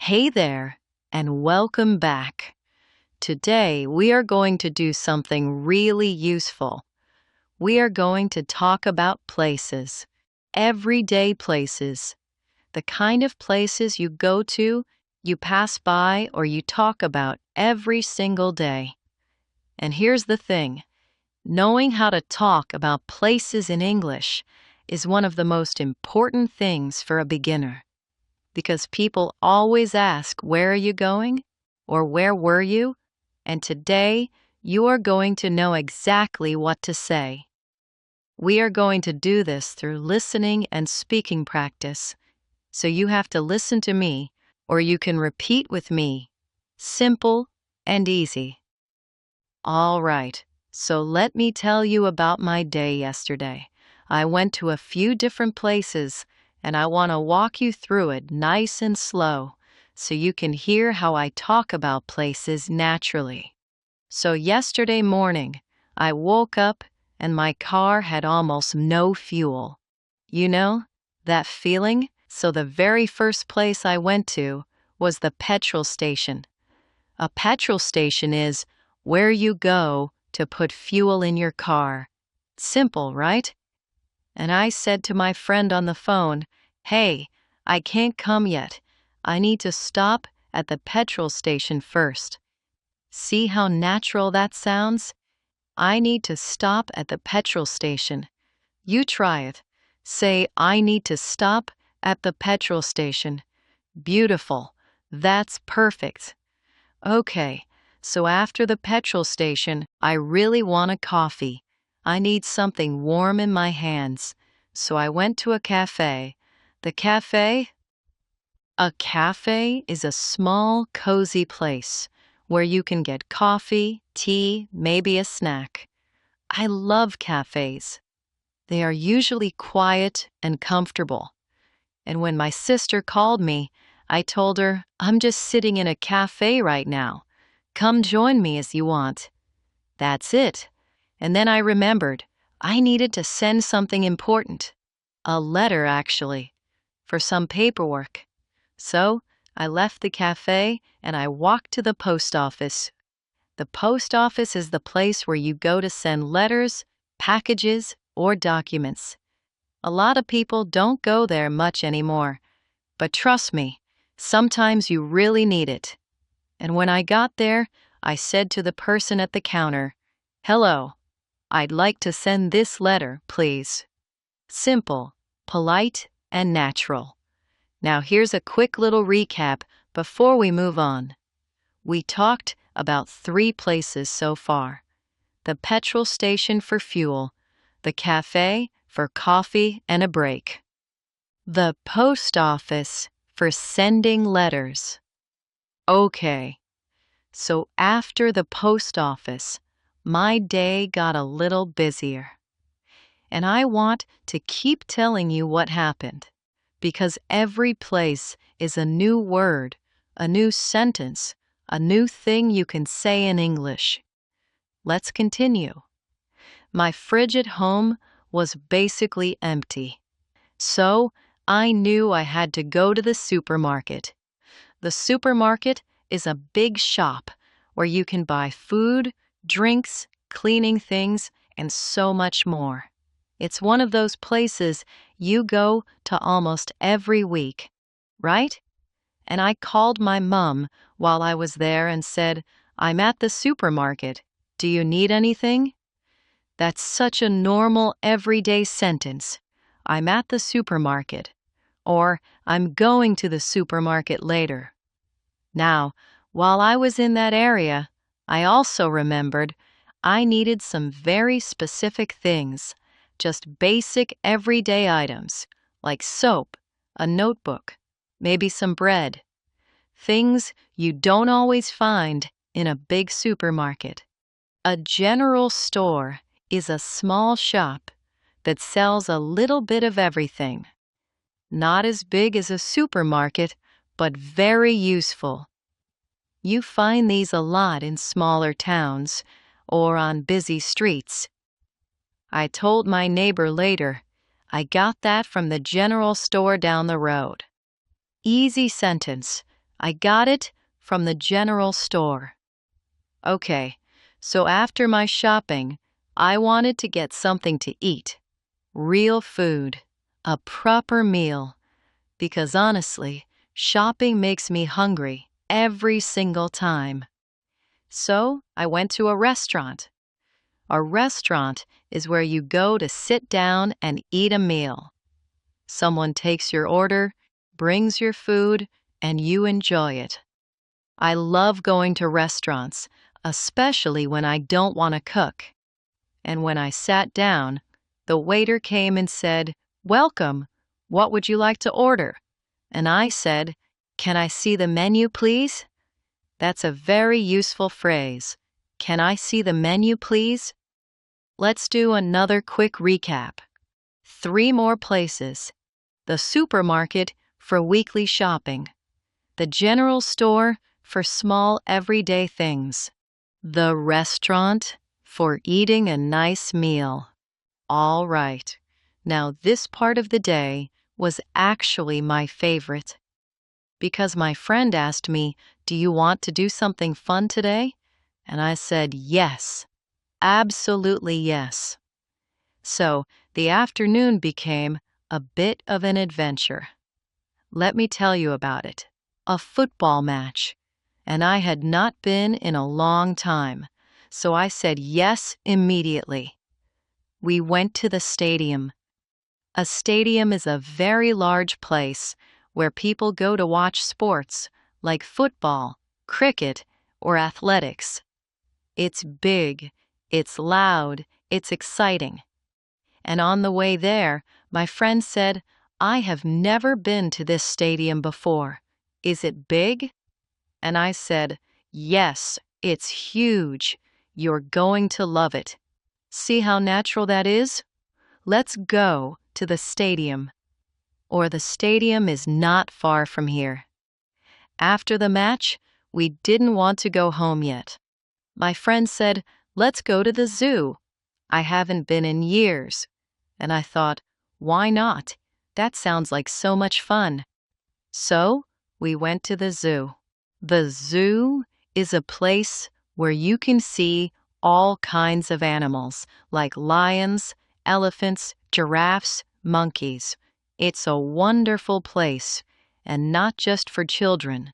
Hey there, and welcome back. Today, we are going to do something really useful. We are going to talk about places, everyday places, the kind of places you go to, you pass by, or you talk about every single day. And here's the thing, knowing how to talk about places in English is one of the most important things for a beginner. Because people always ask, "Where are you going?" or "Where were you?" And today, you are going to know exactly what to say. We are going to do this through listening and speaking practice. So you have to listen to me, or you can repeat with me. Simple and easy. All right, so let me tell you about my day yesterday. I went to a few different places, and I want to walk you through it nice and slow so you can hear how I talk about places naturally. So yesterday morning, I woke up and my car had almost no fuel. You know, that feeling? So the very first place I went to was the petrol station. A petrol station is where you go to put fuel in your car. Simple, right? And I said to my friend on the phone, "Hey, I can't come yet. I need to stop at the petrol station first." See how natural that sounds? I need to stop at the petrol station. You try it. Say, "I need to stop at the petrol station." Beautiful. That's perfect. Okay, so after the petrol station, I really want a coffee. I need something warm in my hands. So I went to a cafe. The cafe? A cafe is a small, cozy place where you can get coffee, tea, maybe a snack. I love cafes. They are usually quiet and comfortable. And when my sister called me, I told her, "I'm just sitting in a cafe right now. Come join me as you want." That's it. And then I remembered, I needed to send something important. A letter, actually, for some paperwork. So I left the cafe and I walked to the post office. The post office is the place where you go to send letters, packages, or documents. A lot of people don't go there much anymore. But trust me, sometimes you really need it. And when I got there, I said to the person at the counter, "Hello, I'd like to send this letter, please." Simple, polite, and natural. Now here's a quick little recap before we move on. We talked about 3 places so far: the petrol station for fuel, the cafe for coffee and a break, the post office for sending letters. Okay, so after the post office, my day got a little busier. And I want to keep telling you what happened, because every place is a new word, a new sentence, a new thing you can say in English. Let's continue. My fridge at home was basically empty. So I knew I had to go to the supermarket. The supermarket is a big shop where you can buy food, drinks, cleaning things, and so much more. It's one of those places you go to almost every week, right? And I called my mom while I was there and said, "I'm at the supermarket. Do you need anything?" That's such a normal, everyday sentence. I'm at the supermarket. Or, I'm going to the supermarket later. Now, while I was in that area, I also remembered I needed some very specific things, just basic everyday items, like soap, a notebook, maybe some bread. Things you don't always find in a big supermarket. A general store is a small shop that sells a little bit of everything. Not as big as a supermarket, but very useful. You find these a lot in smaller towns or on busy streets. I told my neighbor later, I got that from the general store down the road. Easy sentence. I got it from the general store. Okay, so after my shopping, I wanted to get something to eat. Real food. A proper meal. Because honestly, shopping makes me hungry every single time. So I went to a restaurant. A restaurant is where you go to sit down and eat a meal. Someone takes your order, brings your food, and you enjoy it. I love going to restaurants, especially when I don't want to cook. And when I sat down, the waiter came and said, "Welcome. What would you like to order?" And I said, "Can I see the menu, please?" That's a very useful phrase. Can I see the menu, please? Let's do another quick recap. 3 more places. The supermarket for weekly shopping. The general store for small everyday things. The restaurant for eating a nice meal. All right. Now this part of the day was actually my favorite. Because my friend asked me, "Do you want to do something fun today?" And I said, "Yes, absolutely yes." So the afternoon became a bit of an adventure. Let me tell you about it. A football match. And I had not been in a long time, so I said yes immediately. We went to the stadium. A stadium is a very large place where people go to watch sports like football, cricket, or athletics. It's big, it's loud, it's exciting. And on the way there, my friend said, "I have never been to this stadium before. Is it big?" And I said, "Yes, it's huge. You're going to love it." See how natural that is? Let's go to the stadium. Or the stadium is not far from here. After the match, we didn't want to go home yet. My friend said, "Let's go to the zoo. I haven't been in years." And I thought, why not? That sounds like so much fun. So we went to the zoo. The zoo is a place where you can see all kinds of animals like lions, elephants, giraffes, monkeys. It's a wonderful place, and not just for children.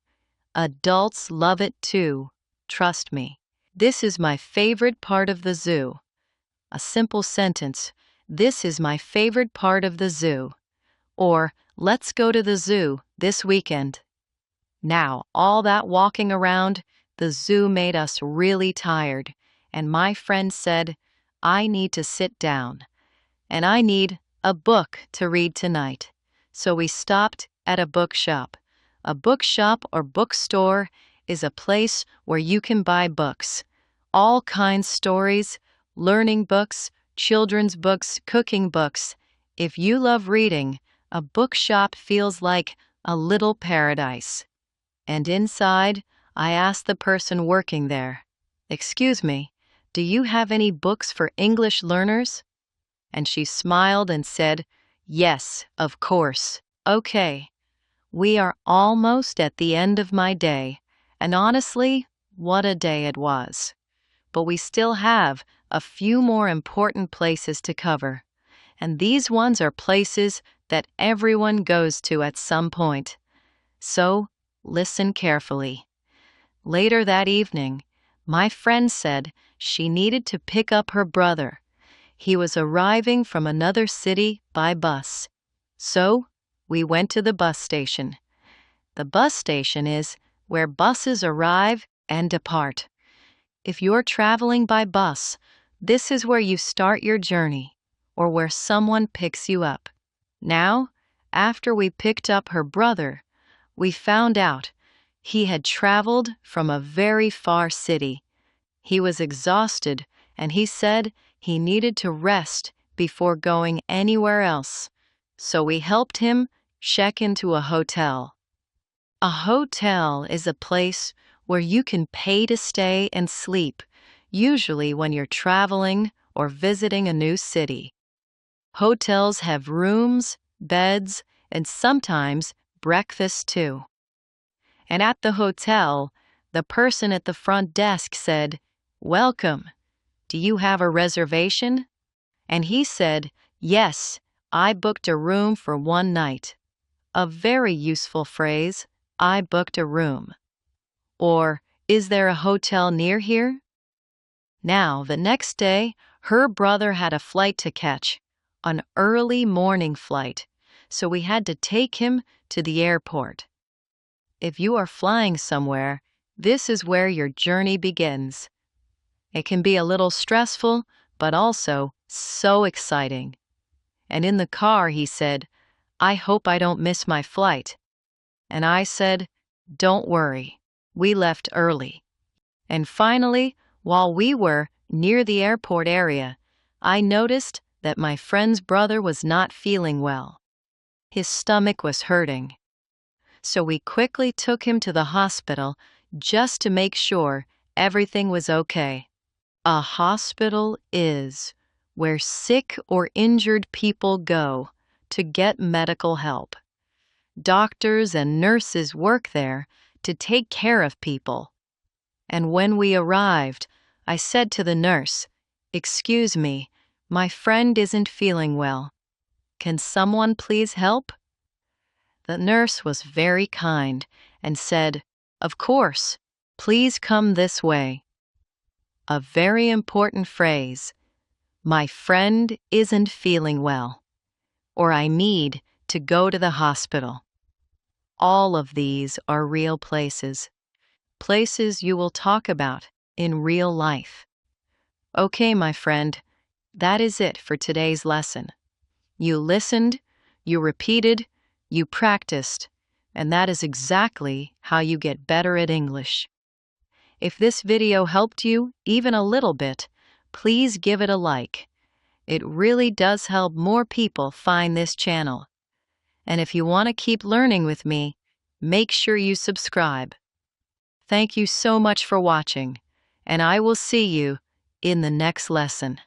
Adults love it too, trust me. This is my favorite part of the zoo. A simple sentence, this is my favorite part of the zoo. Or, let's go to the zoo this weekend. Now, all that walking around, the zoo made us really tired, and my friend said, "I need to sit down, and I need a book to read tonight." So we stopped at a bookshop. A bookshop or bookstore is a place where you can buy books. All kinds stories, learning books, children's books, cooking books. If you love reading, a bookshop feels like a little paradise. And inside, I asked the person working there, "Excuse me, do you have any books for English learners?" And she smiled and said, "Yes, of course. Okay." We are almost at the end of my day, and honestly, what a day it was. But we still have a few more important places to cover. And these ones are places that everyone goes to at some point. So, listen carefully. Later that evening, my friend said she needed to pick up her brother. He was arriving from another city by bus. So, we went to the bus station. The bus station is where buses arrive and depart. If you're traveling by bus, this is where you start your journey, or where someone picks you up. Now, after we picked up her brother, we found out he had traveled from a very far city. He was exhausted, and he said he needed to rest before going anywhere else. So we helped him check into a hotel. A hotel is a place where you can pay to stay and sleep, usually when you're traveling or visiting a new city. Hotels have rooms, beds, and sometimes breakfast too. And at the hotel, the person at the front desk said, "Welcome. Do you have a reservation?" And he said, "Yes, I booked a room for one night." A very useful phrase, "I booked a room." Or, "Is there a hotel near here?" Now, the next day, her brother had a flight to catch, an early morning flight, so we had to take him to the airport. If you are flying somewhere, this is where your journey begins. It can be a little stressful, but also so exciting. And in the car, he said, "I hope I don't miss my flight." And I said, "Don't worry, we left early." And finally, while we were near the airport area, I noticed that my friend's brother was not feeling well. His stomach was hurting. So we quickly took him to the hospital just to make sure everything was okay. A hospital is where sick or injured people go to get medical help. Doctors and nurses work there to take care of people. And when we arrived, I said to the nurse, "Excuse me, my friend isn't feeling well. Can someone please help?" The nurse was very kind and said, "Of course, please come this way." A very important phrase, "My friend isn't feeling well," or "I need to go to the hospital." All of these are real places, places you will talk about in real life. Okay, my friend, that is it for today's lesson. You listened, you repeated, you practiced, and that is exactly how you get better at English. If this video helped you even a little bit, please give it a like. It really does help more people find this channel. And if you want to keep learning with me, make sure you subscribe. Thank you so much for watching, and I will see you in the next lesson.